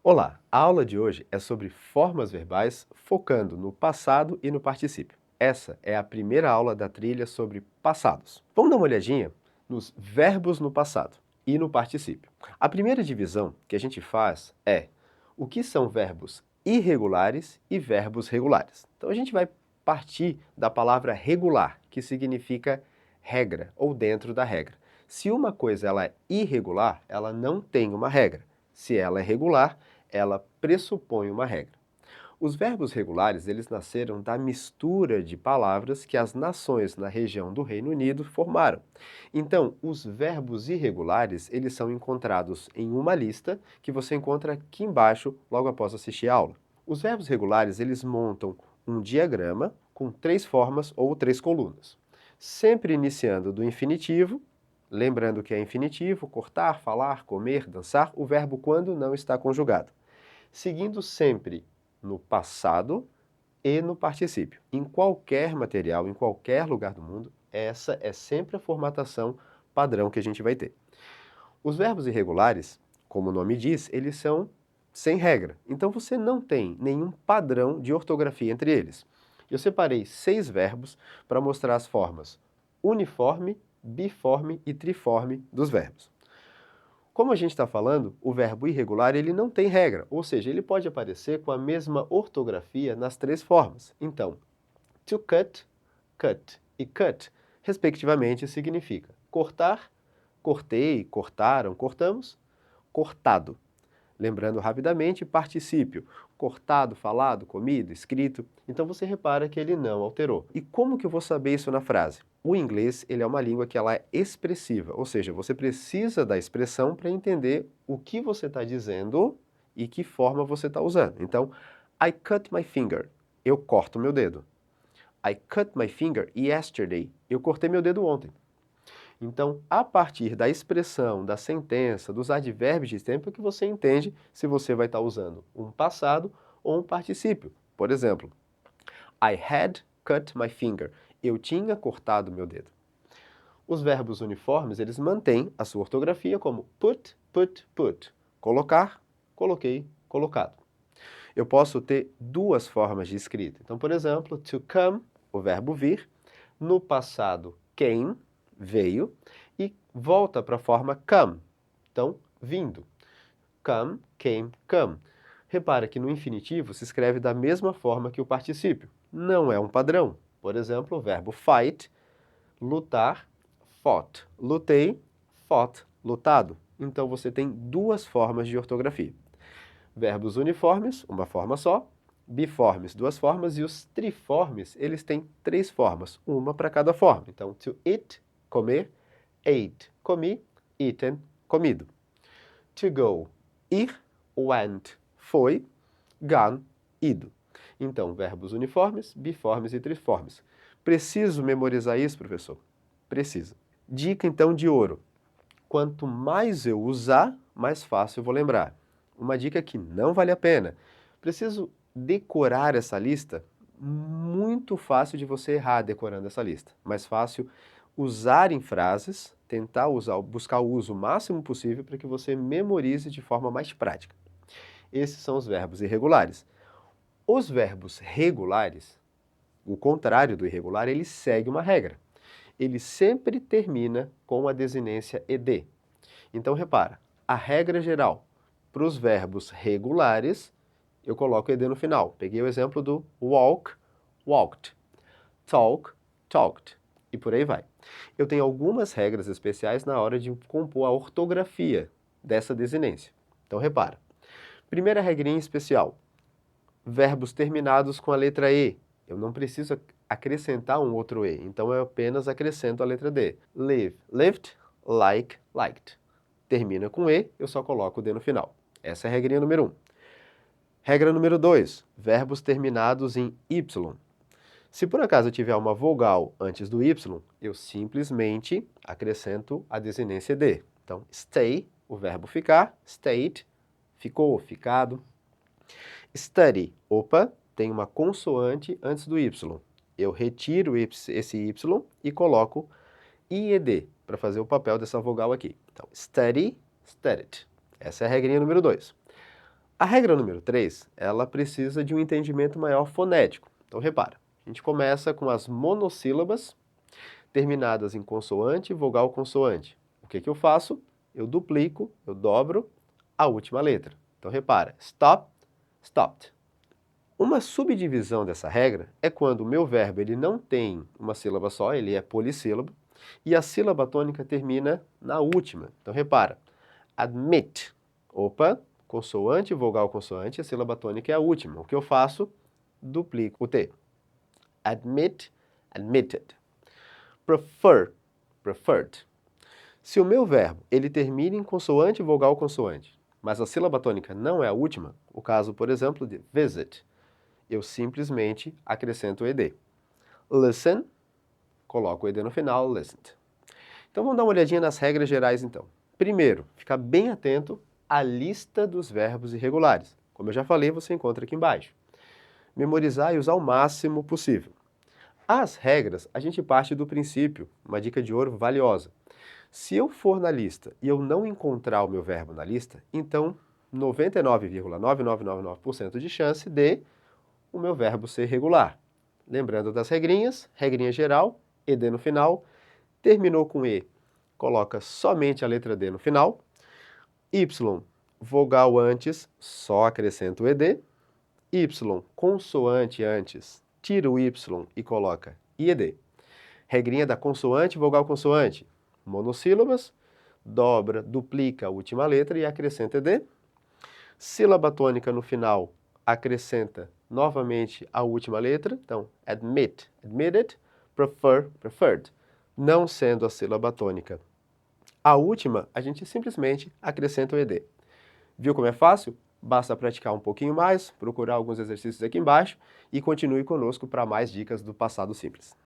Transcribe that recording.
Olá, a aula de hoje é sobre formas verbais focando no passado e no particípio. Essa é a primeira aula da trilha sobre passados. Vamos dar uma olhadinha nos verbos no passado e no particípio. A primeira divisão que a gente faz é o que são verbos irregulares e verbos regulares. Então a gente vai partir da palavra regular, que significa regra ou dentro da regra. Se uma coisa ela é irregular, ela não tem uma regra. Se ela é regular, ela pressupõe uma regra. Os verbos regulares, eles nasceram da mistura de palavras que as nações na região do Reino Unido formaram. Então, os verbos irregulares, eles são encontrados em uma lista que você encontra aqui embaixo, logo após assistir a aula. Os verbos regulares, eles montam um diagrama com 3 formas ou 3 colunas. Sempre iniciando do infinitivo, lembrando que é infinitivo, cortar, falar, comer, dançar, o verbo quando não está conjugado. Seguindo sempre no passado e no particípio. Em qualquer material, em qualquer lugar do mundo, essa é sempre a formatação padrão que a gente vai ter. Os verbos irregulares, como o nome diz, eles são sem regra. Então você não tem nenhum padrão de ortografia entre eles. Eu separei 6 verbos para mostrar as formas uniforme, biforme e triforme dos verbos. Como a gente está falando, o verbo irregular ele não tem regra, ou seja, ele pode aparecer com a mesma ortografia nas 3 formas. Então, to cut, cut e cut, respectivamente, significa cortar, cortei, cortaram, cortamos, cortado. Lembrando rapidamente, particípio, cortado, falado, comido, escrito. Então você repara que ele não alterou. E como que eu vou saber isso na frase? O inglês ele é uma língua que ela é expressiva, ou seja, você precisa da expressão para entender o que você está dizendo e que forma você está usando. Então, I cut my finger. Eu corto meu dedo. I cut my finger yesterday. Eu cortei meu dedo ontem. Então, a partir da expressão, da sentença, dos advérbios de tempo, é que você entende se você vai estar usando um passado ou um particípio. Por exemplo, I had cut my finger. Eu tinha cortado meu dedo. Os verbos uniformes, eles mantêm a sua ortografia como put, put, put. Colocar, coloquei, colocado. Eu posso ter 2 formas de escrita. Então, por exemplo, to come, o verbo vir. No passado, came, veio. E volta para a forma come. Então, vindo. Come, came, come. Repara que no infinitivo se escreve da mesma forma que o particípio. Não é um padrão. Por exemplo, o verbo fight, lutar, fought. Lutei, fought, lutado. Então você tem 2 formas de ortografia. Verbos uniformes, uma forma só. Biformes, 2 formas. E os triformes, eles têm 3 formas, uma para cada forma. Então, to eat, comer. Ate, comi. Eaten, comido. To go, ir. Went, foi. Gone, ido. Então, verbos uniformes, biformes e triformes. Preciso memorizar isso, professor? Precisa. Dica, então, de ouro. Quanto mais eu usar, mais fácil eu vou lembrar. Uma dica que não vale a pena. Preciso decorar essa lista? Muito fácil de você errar decorando essa lista. Mais fácil usar em frases, tentar buscar o uso máximo possível para que você memorize de forma mais prática. Esses são os verbos irregulares. Os verbos regulares, o contrário do irregular, ele segue uma regra. Ele sempre termina com a desinência ed. Então, repara, a regra geral para os verbos regulares, eu coloco ed no final. Peguei o exemplo do walk, walked, talk, talked, e por aí vai. Eu tenho algumas regras especiais na hora de compor a ortografia dessa desinência. Então, repara. Primeira regrinha especial, verbos terminados com a letra E. Eu não preciso acrescentar um outro E, então eu apenas acrescento a letra D. Live, lived, like, liked. Termina com E, eu só coloco o D no final. Essa é a regrinha número 1. Regra número 2, verbos terminados em Y. Se por acaso eu tiver uma vogal antes do Y, eu simplesmente acrescento a desinência D. Então, stay, o verbo ficar, stayed, ficou, ficado. Study, opa, tem uma consoante antes do Y. Eu retiro esse Y e coloco IED para fazer o papel dessa vogal aqui. Então, study, studied. Essa é a regrinha número 2. A regra número 3, ela precisa de um entendimento maior fonético. Então, repara, a gente começa com as monossílabas terminadas em consoante, vogal, consoante. O que eu faço? Eu duplico, eu dobro a última letra. Então, repara, stop, stopped. Uma subdivisão dessa regra é quando o meu verbo ele não tem uma sílaba só, ele é polissílabo, e a sílaba tônica termina na última. Então, repara, admit. Opa, consoante, vogal, consoante, a sílaba tônica é a última. O que eu faço? Duplico o T. Admit, admitted. Prefer, preferred. Se o meu verbo ele termina em consoante, vogal, consoante, mas a sílaba tônica não é a última, o caso, por exemplo, de visit, eu simplesmente acrescento o ed. Listen, coloco o ed no final, listened. Então vamos dar uma olhadinha nas regras gerais então. Primeiro, ficar bem atento à lista dos verbos irregulares. Como eu já falei, você encontra aqui embaixo. Memorizar e usar o máximo possível. As regras, a gente parte do princípio, uma dica de ouro valiosa. Se eu for na lista e eu não encontrar o meu verbo na lista, então 99,9999% de chance de o meu verbo ser regular. Lembrando das regrinhas, regrinha geral, ed no final, terminou com e, coloca somente a letra d no final, y, vogal antes, só acrescenta o ed, y, consoante antes, tira o y e coloca ied. Regrinha da consoante, vogal, consoante, monossílabas, dobra, duplica a última letra e acrescenta ed. Sílaba tônica no final, acrescenta novamente a última letra, então admit, admitted, prefer, preferred. Não sendo a sílaba tônica a última, a gente simplesmente acrescenta o ed. Viu como é fácil? Basta praticar um pouquinho mais, procurar alguns exercícios aqui embaixo e continue conosco para mais dicas do passado simples.